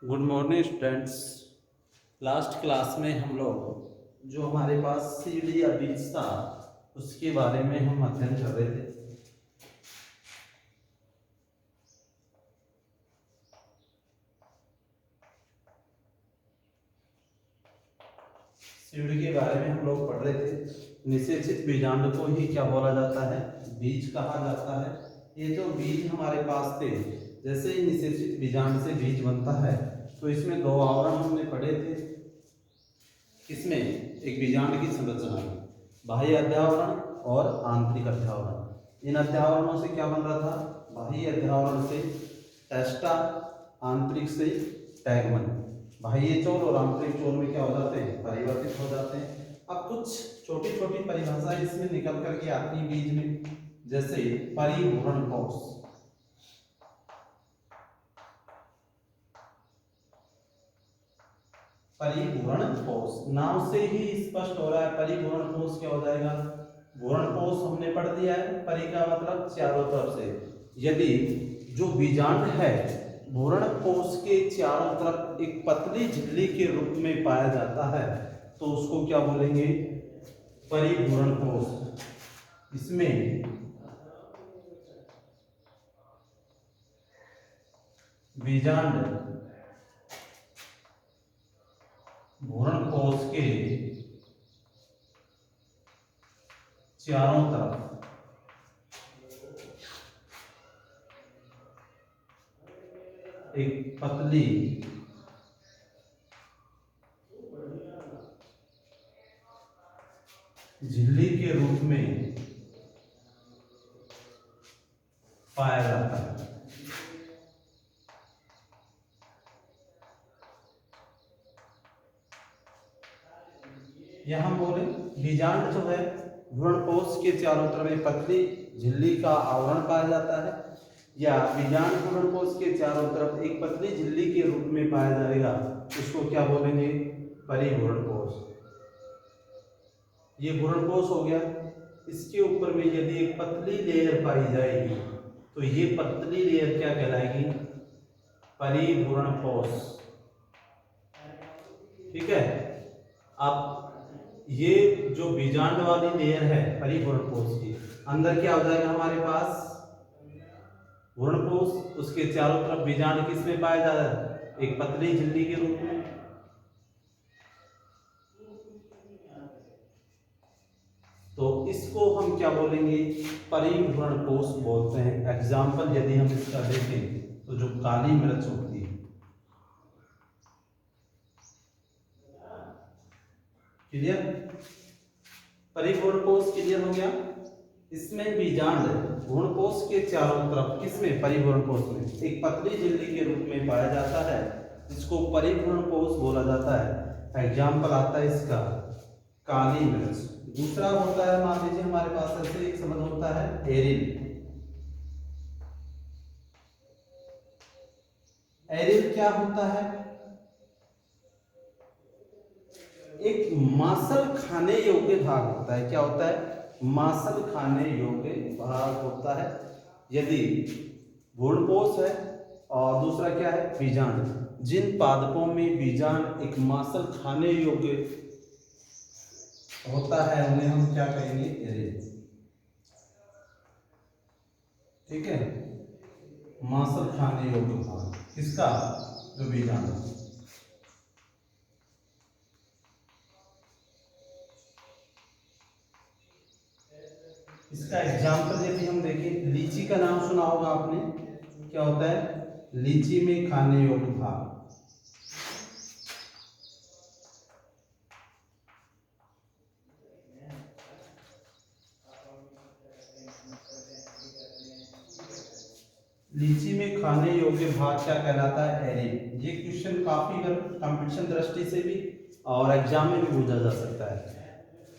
Good morning students. Last class में हम लोग जो हमारे पास सीड या बीज था उसके बारे में हम अध्ययन कर रहे थे। सीड के बारे में हम लोग पढ़ रहे थे। निषेचित बीजांड को ही क्या बोला जाता है? बीज कहा जाता है। ये जो बीज हमारे पास थे, जैसे ही निषेचित बीजांड से बीज बनता है तो इसमें दो आवरण हमने पढ़े थे। इसमें एक बीजांड की संरचना है, बाह्य अध्यावरण और आंतरिक अध्यावरण। इन अध्यावरणों से क्या बन रहा था? बाह्य अध्यावरण से टेस्टा, आंतरिक से टैगमन। बाह्य चोल और आंतरिक चोल में क्या हो जाते हैं? परिवर्तित हो जाते हैं। अब कुछ छोटी छोटी परिभाषा इसमें निकल करके आती है बीज में, जैसे परिभ्रूण कोश। परिभ्रूण कोश नाम से ही स्पष्ट हो रहा है। परिभ्रूण कोश क्या हो जाएगा? भ्रूण कोश हमने पढ़ दिया है। परि का मतलब चारों तरफ से। यदि जो बीजांड है भ्रूण कोश के चारों तरफ एक पतली झिल्ली के रूप में पाया जाता है तो उसको क्या बोलेंगे? परिभ्रूण कोश। इसमें बीजांड भ्रूण कोश के चारों तरफ एक पतली झिल्ली के रूप में पाया जाता है। यहां बोले बीजांड जो है भ्रूण कोश के चारों तरफ एक पतली झिल्ली का आवरण पाया जाता है, या बीजांड भ्रूण कोश के चारों तरफ एक पतली झिल्ली के रूप में पाया जाएगा, उसको क्या बोलेंगे? परिभ्रूण कोश। ये भ्रूण कोश हो गया। इसके ऊपर में यदि एक पतली लेयर पाई जाएगी तो ये पतली लेयर क्या कहलाएगी? परिभ्रूण कोश। ठीक है। अब ये जो बीजांड वाली लेयर है परिभ्रूण कोश की, अंदर क्या हो जाएगा हमारे पास? भ्रूण कोश। उसके चारों तरफ बीजांड किसमें पाया जा रहा है? एक पतली झिल्ली के रूप में। तो इसको हम क्या बोलेंगे? परिभ्रूण कोश बोलते हैं। एग्जाम्पल यदि हम इसका देखें तो जो काली मिर्च होती है, क्लियर? परिभ्रूण कोश क्लियर हो गया। इसमें बीजांड भ्रूण कोश के चारों तरफ, किसमें? परिभ्रूण कोश में एक पतली झिल्ली के रूप में पाया जाता है, जिसको परिभ्रूण कोश बोला जाता है। एग्जाम्पल आता है इसका काली मिर्च। दूसरा होता है, मान लीजिए हमारे पास ऐसे एक शब्द होता है एरिल। एरिल क्या होता है? एक मांसल खाने योग्य भाग होता है। क्या होता है? मांसल खाने योग्य भाग होता है। यदि भ्रूण कोश है और दूसरा क्या है? बीजांड। जिन पादपों में बीजांड एक मांसल खाने योग्य होता है उन्हें हम क्या कहेंगे? एरिल। ठीक है। मांसल खाने योग्य भाग किसका? जो बीजांड। इसका एग्जाम्पल यदि हम देखें, लीची का नाम सुना होगा आपने। क्या होता है? लीची में खाने योग्य भाग। लीची में खाने योग्य भाग क्या कहलाता है? एरिल। ये क्वेश्चन काफी कंपटीशन दृष्टि से भी और एग्जाम में भी पूछा जा सकता है।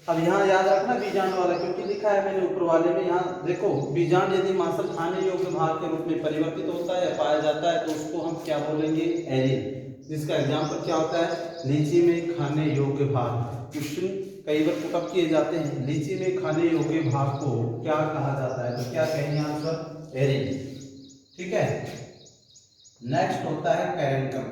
अब यहाँ याद रखना बीजांड वाला, क्योंकि लिखा है मैंने ऊपर वाले में। यहाँ देखो, बीजांड यदि मांसल खाने योग्य भाग के रूप में परिवर्तित होता है या पाया जाता है तो उसको हम क्या बोलेंगे? एरिल। जिसका एग्जाम्पल क्या होता है? लीची में खाने योग्य भाग। क्वेश्चन कई बार पुटअप किए जाते हैं, लीची में खाने योग्य भाग को क्या कहा जाता है? तो क्या कहेंगे आंसर? एरिल। ठीक है। नेक्स्ट होता है कैरेंकम।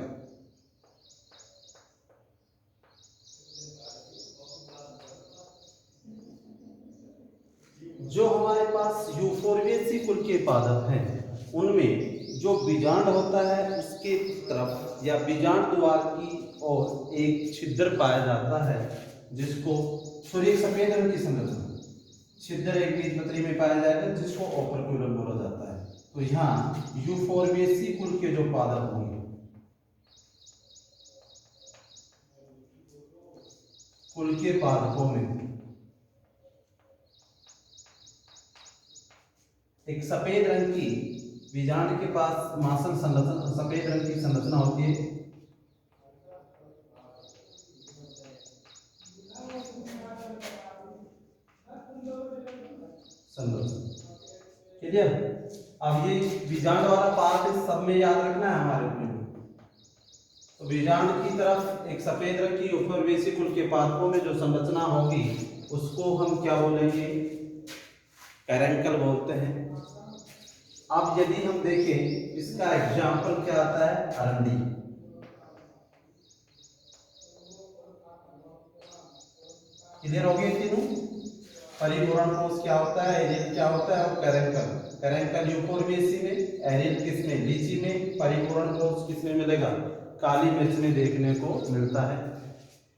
पास यूफोर्बिएसी कुल के पादप हैं, उनमें जो बीजांड होता है उसके तरफ या बीजांड द्वार की ओर एक छिद्र पाया जाता है, जिसको सॉरी सफेद रंग की संरचना छिद्र एक बीजपत्री में पाया जाएगा, जिसको ओपर्क्यूलम बोला जाता है। तो यहाँ यूफोर्बिएसी कुल के जो पादप होंगे, कुल के पादपों में एक सफेद रंग की बीजांड के पास मासन संरचना, सफेद रंग की संरचना होती है। क्लियर? अब ये बीजांड वाला पार्ट इस सब में याद रखना है हमारे को। तो बीजांड की तरफ एक सफेद रंग की यूफोर्बिएसी कुल के पादपों में जो संरचना होगी उसको हम क्या बोलेंगे? कैरेंकल बोलते हैं। अब यदि हम देखें इसका एग्जाम्पल क्या आता है? अरंडी। क्लियर हो गए तीनों? परिपूर्ण कोष क्या होता है, एरियल क्या होता है और कैरेंकल। कैरेंकल यूफोर्बिएसी में, एरियल किसमें? लीची में। परिपूर्ण कोष किसमें मिलेगा? काली मिर्च में देखने को मिलता है।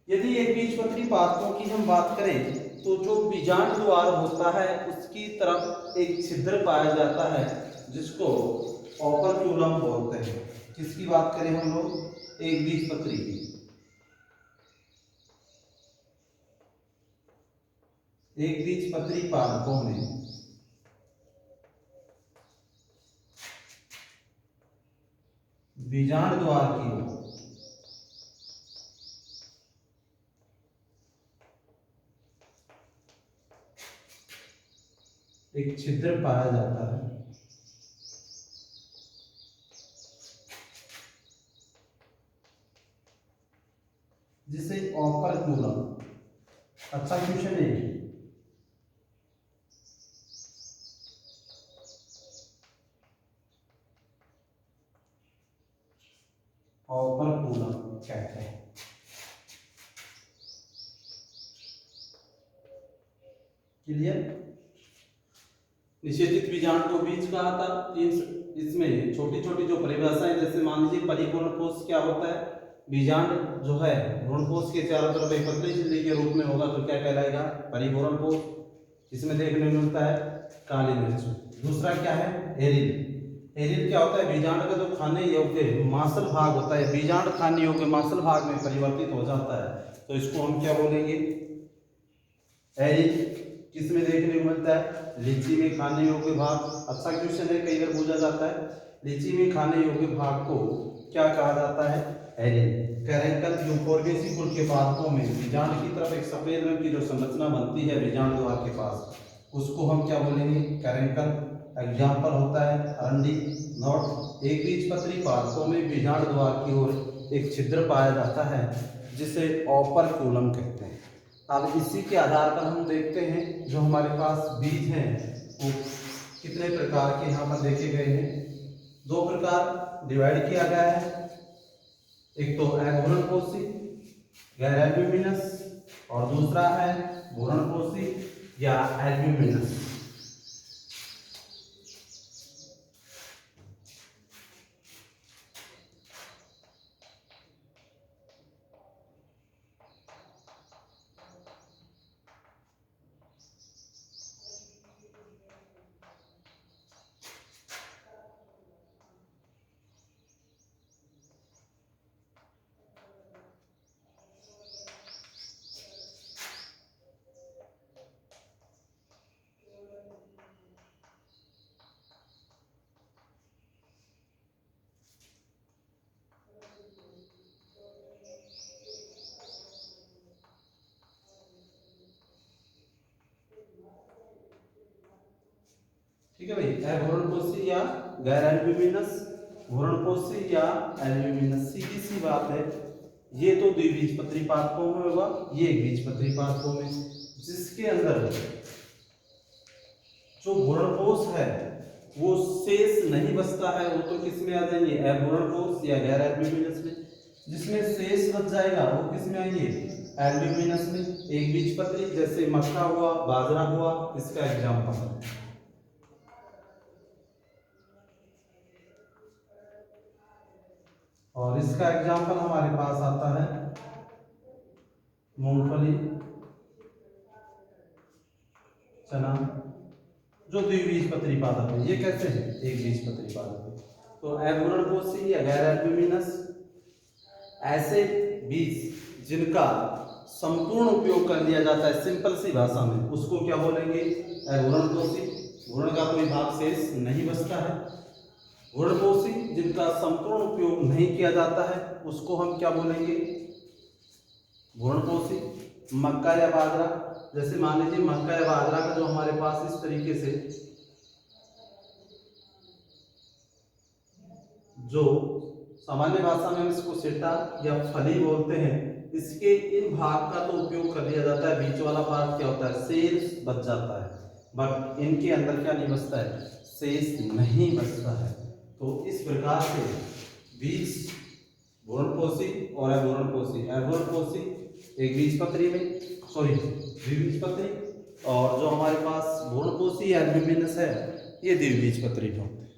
यदि एक बीजपत्री पादपों की हम बात करें तो जो बीजांड द्वार होता है उसकी तरफ एक छिद्र पाया जाता है, जिसको ओपर्क्यूलम बोलते हैं। किसकी बात करें हम लोग? एक बीजपत्री की। एक बीजपत्री पादपों में बीजांड द्वार की ओर एक छिद्र पाया जाता है, जिसे ओपर्क्यूलम। अच्छा क्वेश्चन है। ओपर्क्यूलम कहते हैं। क्लियर? निषेचित बीजांड को बीज कहा था। इसमें छोटी छोटी जो परिभाषाएं, जैसे मान लीजिए परिपूर्ण कोष क्या होता है? बीजांड जो है भ्रूण कोष के चारों तरफ एक पतली झिल्ली के रूप में होगा तो क्या कहलाएगा? परिपूर्ण कोष। इसमें देखने को मिलता है काली मिर्च। दूसरा क्या है? एरिल। एरिल क्या होता है? बीजांड का जो खाने योग्य मांसल भाग होता है, बीजांड खाने योग्य मांसल भाग में परिवर्तित हो जाता है, तो इसको हम क्या बोलेंगे? एरिल। किसमें देखने को मिलता है? लीची में खाने योग्य भाग। अच्छा क्वेश्चन है, कई बार पूछा जाता है। लीची में खाने योग्य भाग को क्या कहा जाता है? एरिल। कैरेंकल यूफोर्बिएसी कुल के पादपों में बीजांड की तरफ एक सफेद रंग की जो संरचना बनती है बीजांड द्वार के पास, उसको हम क्या बोलेंगे? कैरेंकल। एग्जाम्पल होता है अरंडी। नोट: एक बीजपत्री पादपों में बीजांड द्वार की ओर एक छिद्र पाया जाता है, जिसे ओपर्क्यूलम कहते हैं। अब इसी के आधार पर हम देखते हैं जो हमारे पास बीज हैं वो कितने प्रकार के यहाँ पर देखे गए हैं। दो प्रकार डिवाइड किया गया है, एक तो अघूर्णनपोषी गैर एल्ब्यूमिनस और दूसरा है घूर्णनपोषी या एल्ब्यूमिनस। ठीक है भाई, अघूर्णनपोषी या गैर एल्ब्यूमिनस, घूर्णनपोषी या एल्ब्यूमिनस, सीधी सी बात है। ये तो द्विबीजपत्री पादपों में होगा, ये एक बीजपत्री पादपों में, जिसके अंदर जो घूर्णनपोष है वो शेष नहीं बचता है, वो तो किस में आ जाएंगे? अघूर्णनपोष या गैर एल्ब्यूमिनस में। जिसमें शेष बच जाएगा वो किस में आएंगे? एल्ब्यूमिनस में। एक बीजपत्री जैसे मक्का हुआ, बाजरा हुआ, इसका एग्जाम्पल है। और इसका एग्जाम्पल हमारे पास आता है मूंगफली, चना, जो द्विबीजपत्री पादप है। ये कैसे है? एक बीजपत्री पादप है। तो अभ्रूणपोषी या गैर एल्ब्यूमिनस ऐसे बीज जिनका संपूर्ण उपयोग कर लिया जाता है, सिंपल सी भाषा में उसको क्या बोलेंगे? अभ्रूणपोषी। भ्रूण का कोई भाग शेष नहीं बचता है। भ्रूणपोषी जिनका संपूर्ण उपयोग नहीं किया जाता है उसको हम क्या बोलेंगे? भ्रूणपोषी। मक्का या बाजरा, जैसे मान लीजिए मक्का या बाजरा का जो हमारे पास इस तरीके से जो सामान्य भाषा में हम इसको सिट्टा या फली बोलते हैं, इसके इन भाग का तो उपयोग कर लिया जाता है, बीच वाला पार्ट क्या होता है? शेष बच जाता है। बट इनके अंदर क्या नहीं बचता है? शेष नहीं बचता है। तो इस प्रकार से बीज भ्रूणपोषी और अभ्रूणपोषी। अभ्रूणपोषी एक बीजपत्री में, सॉरी द्विबीजपत्री, और जो हमारे पास भ्रूणपोषी या एल्ब्यूमिनस है ये द्विबीजपत्री में होते हैं।